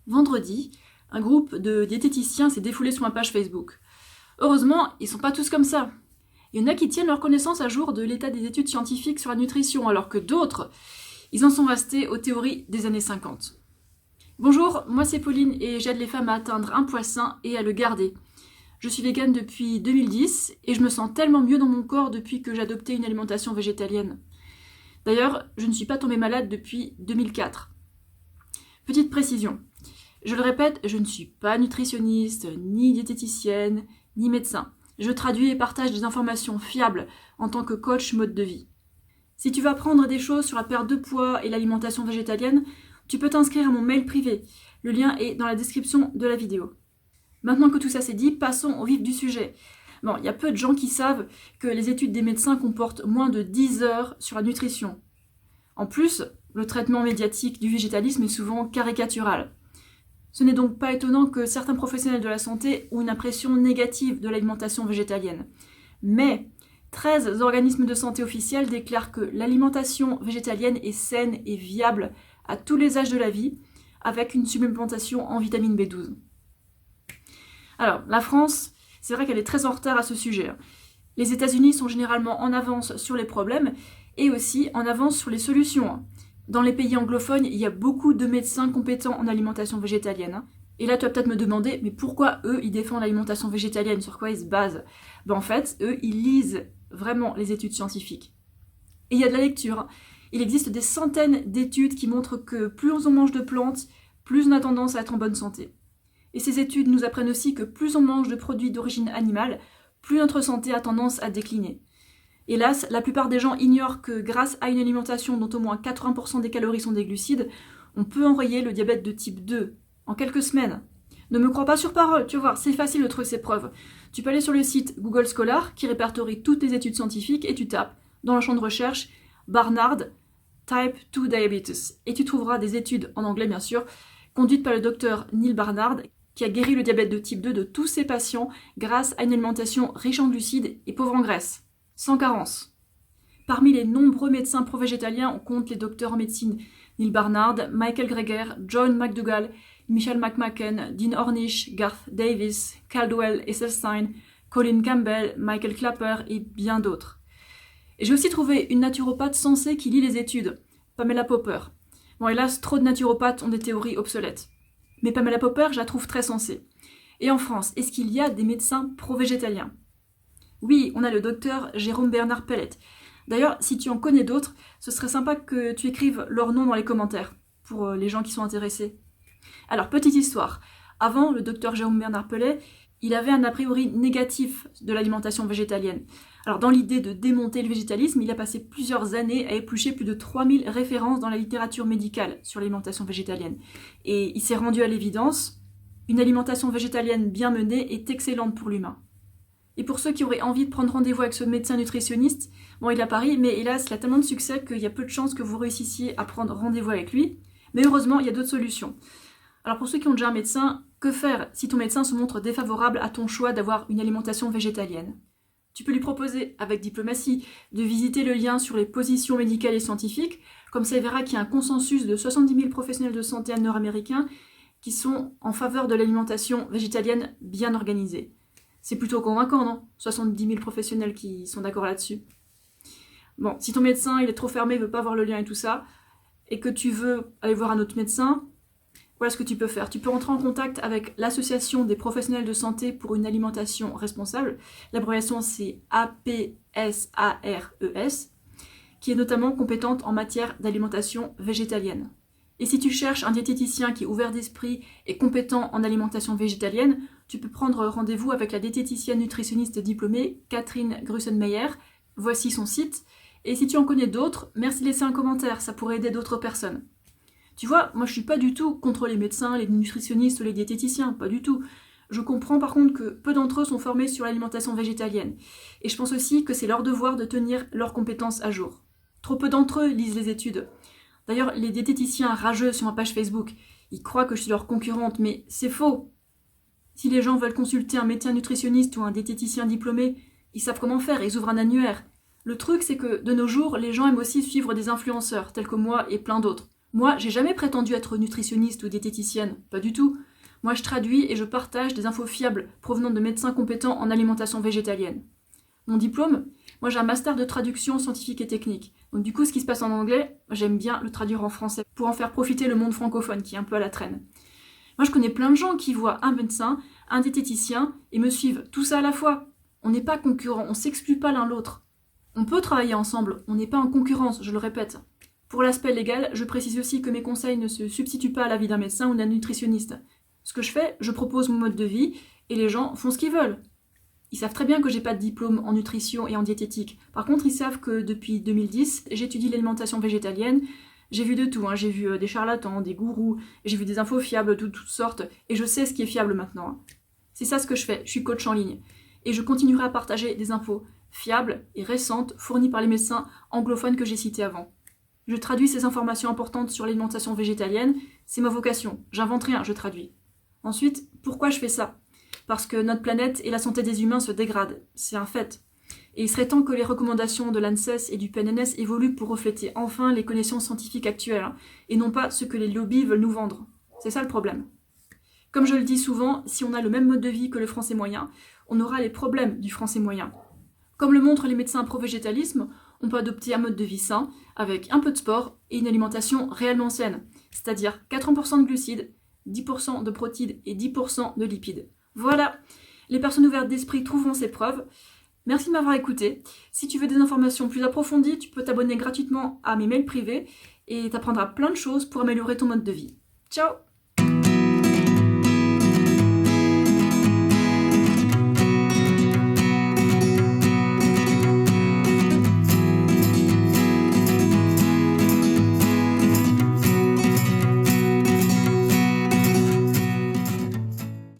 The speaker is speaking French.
Vendredi, un groupe de diététiciens s'est défoulé sur ma page Facebook. Heureusement, ils sont pas tous comme ça. Il y en a qui tiennent leur connaissance à jour de l'état des études scientifiques sur la nutrition, alors que d'autres, ils en sont restés aux théories des années 50. Bonjour, moi c'est Pauline et j'aide les femmes à atteindre un poids sain et à le garder. Je suis végane depuis 2010 et je me sens tellement mieux dans mon corps depuis que j'ai adopté une alimentation végétalienne. D'ailleurs, je ne suis pas tombée malade depuis 2004. Petite précision, je le répète, je ne suis pas nutritionniste, ni diététicienne, ni médecin. Je traduis et partage des informations fiables en tant que coach mode de vie. Si tu veux apprendre des choses sur la perte de poids et l'alimentation végétalienne, tu peux t'inscrire à mon mail privé. Le lien est dans la description de la vidéo. Maintenant que tout ça c'est dit, passons au vif du sujet. Bon, il y a peu de gens qui savent que les études des médecins comportent moins de 10 heures sur la nutrition. En plus, le traitement médiatique du végétalisme est souvent caricatural. Ce n'est donc pas étonnant que certains professionnels de la santé ont une impression négative de l'alimentation végétalienne. Mais 13 organismes de santé officiels déclarent que l'alimentation végétalienne est saine et viable à tous les âges de la vie, avec une supplémentation en vitamine B12. Alors, la France, c'est vrai qu'elle est très en retard à ce sujet. Les États-Unis sont généralement en avance sur les problèmes et aussi en avance sur les solutions. Dans les pays anglophones, il y a beaucoup de médecins compétents en alimentation végétalienne. Et là, tu vas peut-être me demander, mais pourquoi eux, ils défendent l'alimentation végétalienne? Sur quoi ils se basent? En fait, eux, ils lisent vraiment les études scientifiques. Et il y a de la lecture. Il existe des centaines d'études qui montrent que plus on mange de plantes, plus on a tendance à être en bonne santé. Et ces études nous apprennent aussi que plus on mange de produits d'origine animale, plus notre santé a tendance à décliner. Hélas, la plupart des gens ignorent que grâce à une alimentation dont au moins 80% des calories sont des glucides, on peut enrayer le diabète de type 2 en quelques semaines. Ne me crois pas sur parole, tu vas voir, c'est facile de trouver ces preuves. Tu peux aller sur le site Google Scholar qui répertorie toutes les études scientifiques et tu tapes dans le champ de recherche Barnard Type 2 Diabetes et tu trouveras des études, en anglais bien sûr, conduites par le docteur Neil Barnard qui a guéri le diabète de type 2 de tous ses patients grâce à une alimentation riche en glucides et pauvre en graisse, sans carence. Parmi les nombreux médecins pro-végétaliens, on compte les docteurs en médecine Neil Barnard, Michael Greger, John McDougall, Michelle McMacken, Dean Ornish, Garth Davis, Caldwell Esselstyn, Colin Campbell, Michael Clapper et bien d'autres. Et j'ai aussi trouvé une naturopathe sensée qui lit les études, Pamela Popper. Bon, hélas, trop de naturopathes ont des théories obsolètes. Mais Pamela Popper, je la trouve très sensée. Et en France, est-ce qu'il y a des médecins pro-végétaliens? Oui, on a le docteur Jérôme Bernard Pellet. D'ailleurs, si tu en connais d'autres, ce serait sympa que tu écrives leur nom dans les commentaires, pour les gens qui sont intéressés. Alors, petite histoire. Avant, le docteur Jérôme Bernard Pellet, il avait un a priori négatif de l'alimentation végétalienne. Alors, dans l'idée de démonter le végétalisme, il a passé plusieurs années à éplucher plus de 3000 références dans la littérature médicale sur l'alimentation végétalienne. Et il s'est rendu à l'évidence, une alimentation végétalienne bien menée est excellente pour l'humain. Et pour ceux qui auraient envie de prendre rendez-vous avec ce médecin nutritionniste, bon, il est à Paris, mais hélas, il a tellement de succès qu'il y a peu de chances que vous réussissiez à prendre rendez-vous avec lui. Mais heureusement, il y a d'autres solutions. Alors pour ceux qui ont déjà un médecin, que faire si ton médecin se montre défavorable à ton choix d'avoir une alimentation végétalienne? Tu peux lui proposer, avec diplomatie, de visiter le lien sur les positions médicales et scientifiques, comme ça il verra qu'il y a un consensus de 70 000 professionnels de santé nord-américains qui sont en faveur de l'alimentation végétalienne bien organisée. C'est plutôt convaincant, non? 70 000 professionnels qui sont d'accord là-dessus. Bon, si ton médecin il est trop fermé, il veut pas voir le lien et tout ça, et que tu veux aller voir un autre médecin, voilà ce que tu peux faire. Tu peux rentrer en contact avec l'Association des professionnels de santé pour une alimentation responsable. L'abréviation c'est APSARES, qui est notamment compétente en matière d'alimentation végétalienne. Et si tu cherches un diététicien qui est ouvert d'esprit et compétent en alimentation végétalienne, tu peux prendre rendez-vous avec la diététicienne nutritionniste diplômée Catherine Grussenmeyer. Voici son site. Et si tu en connais d'autres, merci de laisser un commentaire, ça pourrait aider d'autres personnes. Tu vois, moi je suis pas du tout contre les médecins, les nutritionnistes ou les diététiciens, pas du tout. Je comprends par contre que peu d'entre eux sont formés sur l'alimentation végétalienne. Et je pense aussi que c'est leur devoir de tenir leurs compétences à jour. Trop peu d'entre eux lisent les études. D'ailleurs, les diététiciens rageux sur ma page Facebook, ils croient que je suis leur concurrente, mais c'est faux. Si les gens veulent consulter un médecin nutritionniste ou un diététicien diplômé, ils savent comment faire, ils ouvrent un annuaire. Le truc, c'est que de nos jours, les gens aiment aussi suivre des influenceurs, tels que moi et plein d'autres. Moi, j'ai jamais prétendu être nutritionniste ou diététicienne, pas du tout. Moi, je traduis et je partage des infos fiables provenant de médecins compétents en alimentation végétalienne. Mon diplôme, moi j'ai un master de traduction scientifique et technique. Donc du coup, ce qui se passe en anglais, j'aime bien le traduire en français pour en faire profiter le monde francophone qui est un peu à la traîne. Moi, je connais plein de gens qui voient un médecin, un diététicien et me suivent, tout ça à la fois. On n'est pas concurrents, on s'exclut pas l'un l'autre. On peut travailler ensemble, on n'est pas en concurrence, je le répète. Pour l'aspect légal, je précise aussi que mes conseils ne se substituent pas à l'avis d'un médecin ou d'un nutritionniste. Ce que je fais, je propose mon mode de vie et les gens font ce qu'ils veulent. Ils savent très bien que j'ai pas de diplôme en nutrition et en diététique. Par contre, ils savent que depuis 2010, j'étudie l'alimentation végétalienne. J'ai vu de tout, j'ai vu des charlatans, des gourous, j'ai vu des infos fiables de toutes sortes, et je sais ce qui est fiable maintenant. C'est ça ce que je fais, je suis coach en ligne. Et je continuerai à partager des infos fiables et récentes fournies par les médecins anglophones que j'ai cités avant. Je traduis ces informations importantes sur l'alimentation végétalienne, c'est ma vocation. J'invente rien, je traduis. Ensuite, pourquoi je fais ça ? Parce que notre planète et la santé des humains se dégradent, c'est un fait. Et il serait temps que les recommandations de l'ANSES et du PNNS évoluent pour refléter enfin les connaissances scientifiques actuelles, et non pas ce que les lobbies veulent nous vendre. C'est ça le problème. Comme je le dis souvent, si on a le même mode de vie que le français moyen, on aura les problèmes du français moyen. Comme le montrent les médecins pro-végétalisme, on peut adopter un mode de vie sain, avec un peu de sport et une alimentation réellement saine, c'est-à-dire 80% de glucides, 10% de protides et 10% de lipides. Voilà, les personnes ouvertes d'esprit trouveront ces preuves. Merci de m'avoir écouté. Si tu veux des informations plus approfondies, tu peux t'abonner gratuitement à mes mails privés et t'apprendras plein de choses pour améliorer ton mode de vie. Ciao!